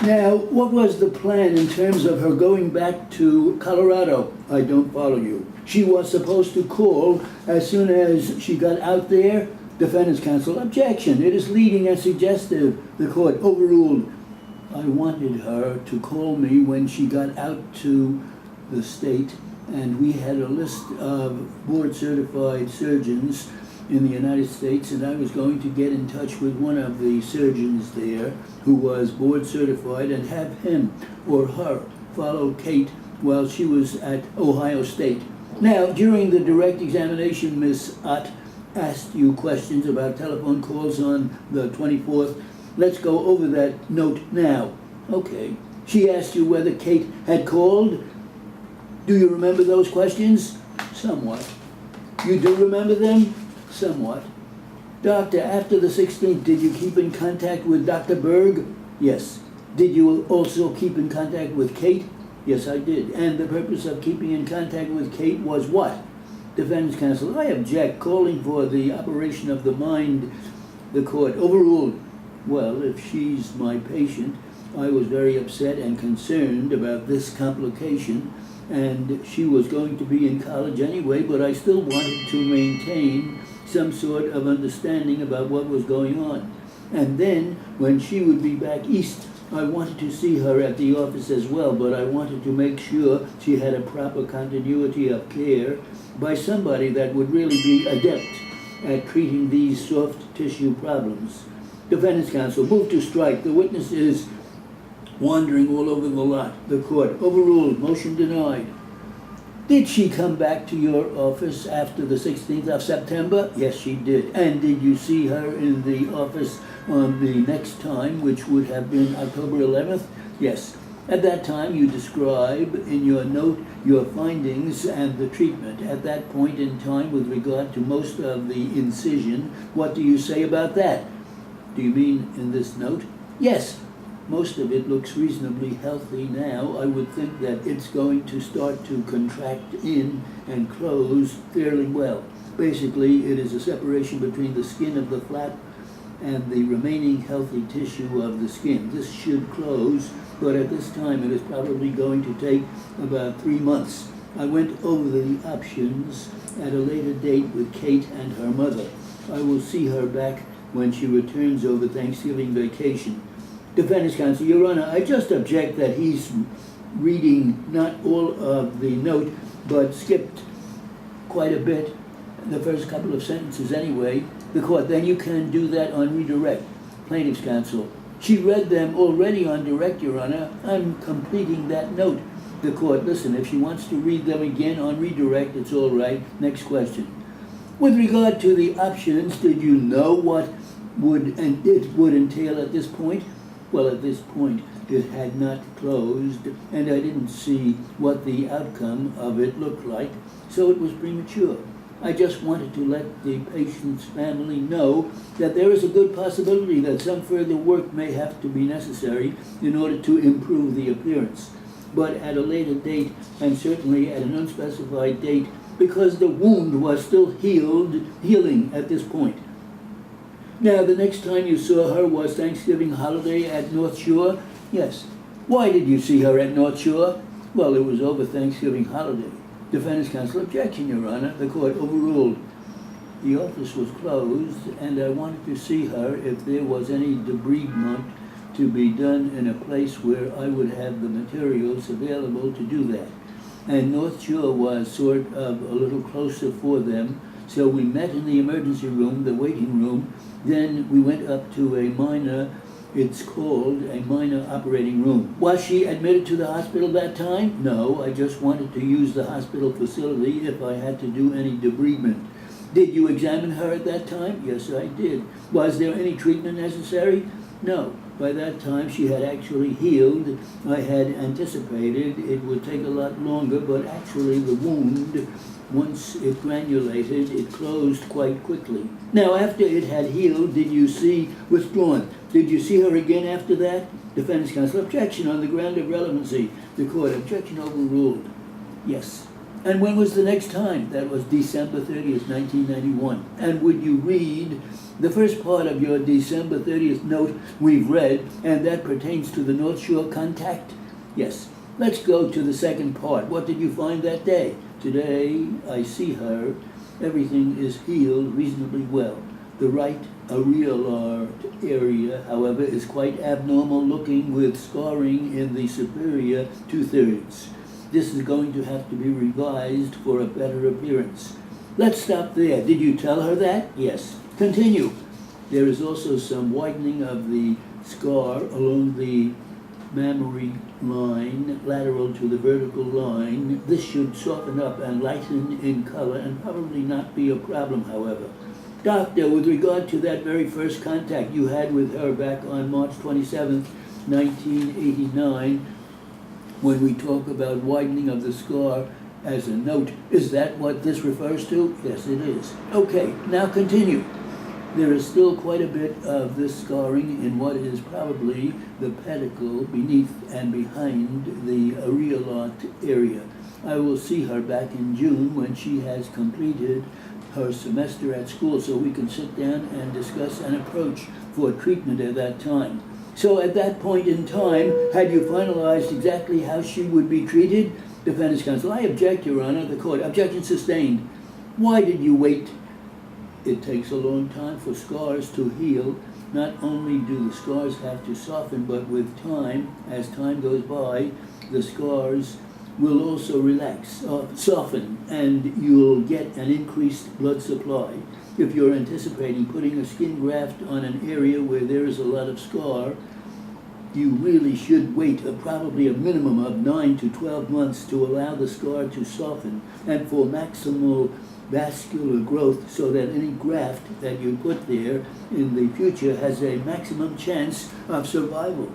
Now, what was the plan in terms of her going back to Colorado? I don't follow you. She was supposed to call as soon as she got out there. Defendant's counsel, objection. It is leading and suggestive. The court overruled. I wanted her to call me when she got out to the state, and we had a list of board-certified surgeons in the United States, and I was going to get in touch with one of the surgeons there who was board-certified and have him or her follow Kate while she was at Ohio State. Now, during the direct examination, Ms. Ott asked you questions about telephone calls on the 24th. Let's go over that note now. Okay. She asked you whether Kate had called. Do you remember those questions? Somewhat. You do remember them? Somewhat. Doctor, after the 16th, did you keep in contact with Dr. Berg? Yes. Did you also keep in contact with Kate? Yes, I did. And the purpose of keeping in contact with Kate was what? Defense counsel, I object, calling for the operation of the mind. The court overruled. Well, if she's my patient, I was very upset and concerned about this complication, and she was going to be in college anyway, but I still wanted to maintain some sort of understanding about what was going on. And then, when she would be back east, I wanted to see her at the office as well, but I wanted to make sure she had a proper continuity of care by somebody that would really be adept at treating these soft tissue problems. Defendant's counsel, move to strike. The witness is wandering all over the lot. The court overruled. Motion denied. Did she come back to your office after the 16th of September? Yes, she did. And did you see her in the office on the next time, which would have been October 11th? Yes. At that time, you describe in your note your findings and the treatment. At that point in time, with regard to most of the incision, what do you say about that? Do you mean in this note? Yes. Most of it looks reasonably healthy now. I would think that it's going to start to contract in and close fairly well. Basically, it is a separation between the skin of the flap and the remaining healthy tissue of the skin. This should close, but at this time it is probably going to take about 3 months. I went over the options at a later date with Kate and her mother. I will see her back when she returns over Thanksgiving vacation. Defendant's counsel, Your Honor, I just object that he's reading not all of the note, but skipped quite a bit, the first couple of sentences anyway. The court, then you can do that on redirect. Plaintiff's counsel, she read them already on direct, Your Honor. I'm completing that note. The court, listen, if she wants to read them again on redirect, it's all right. Next question. With regard to the options, did you know what it would entail at this point? Well, at this point, it had not closed, and I didn't see what the outcome of it looked like, so it was premature. I just wanted to let the patient's family know that there is a good possibility that some further work may have to be necessary in order to improve the appearance, but at a later date, and certainly at an unspecified date, because the wound was still healing at this point. Now, the next time you saw her was Thanksgiving holiday at North Shore? Yes. Why did you see her at North Shore? Well, it was over Thanksgiving holiday. Defendant's counsel, objection, Your Honor. The court overruled. The office was closed, and I wanted to see her if there was any debridement to be done in a place where I would have the materials available to do that. And North Shore was sort of a little closer for them, so we met in the emergency room, the waiting room. Then we went up to a minor, it's called a minor operating room. Was she admitted to the hospital that time? No, I just wanted to use the hospital facility if I had to do any debridement. Did you examine her at that time? Yes, I did. Was there any treatment necessary? No. By that time, she had actually healed. I had anticipated it would take a lot longer, but actually the wound, once it granulated, it closed quite quickly. Now, after it had healed, did you see withdrawn? Did you see her again after that? Defendant's counsel, objection on the ground of relevancy. The court, objection overruled. Yes. And when was the next time? That was December 30th, 1991. And would you read The first part of your December 30th note we've read, and that pertains to the North Shore contact. Yes. Let's go to the second part. What did you find that day? Today, I see her. Everything is healed reasonably well. The right areolar area, however, is quite abnormal looking with scarring in the superior two-thirds. This is going to have to be revised for a better appearance. Let's stop there. Did you tell her that? Yes. Continue. There is also some widening of the scar along the mammary line lateral to the vertical line. This should soften up and lighten in color and probably not be a problem, however. Doctor, with regard to that very first contact you had with her back on March 27th, 1989, when we talk about widening of the scar as a note, is that what this refers to? Yes, it is. Okay, now continue. There is still quite a bit of this scarring in what is probably the pedicle beneath and behind the areolar area. I will see her back in June when she has completed her semester at school, so we can sit down and discuss an approach for treatment at that time. So at that point in time, had you finalized exactly how she would be treated? Defense counsel, I object, Your Honor. The court, objection sustained. Why did you wait? It takes a long time for scars to heal. Not only do the scars have to soften, but with time, as time goes by, the scars will also relax, soften, and you'll get an increased blood supply. If you're anticipating putting a skin graft on an area where there is a lot of scar, you really should wait probably a minimum of 9 to 12 months to allow the scar to soften and for maximal vascular growth, so that any graft that you put there in the future has a maximum chance of survival.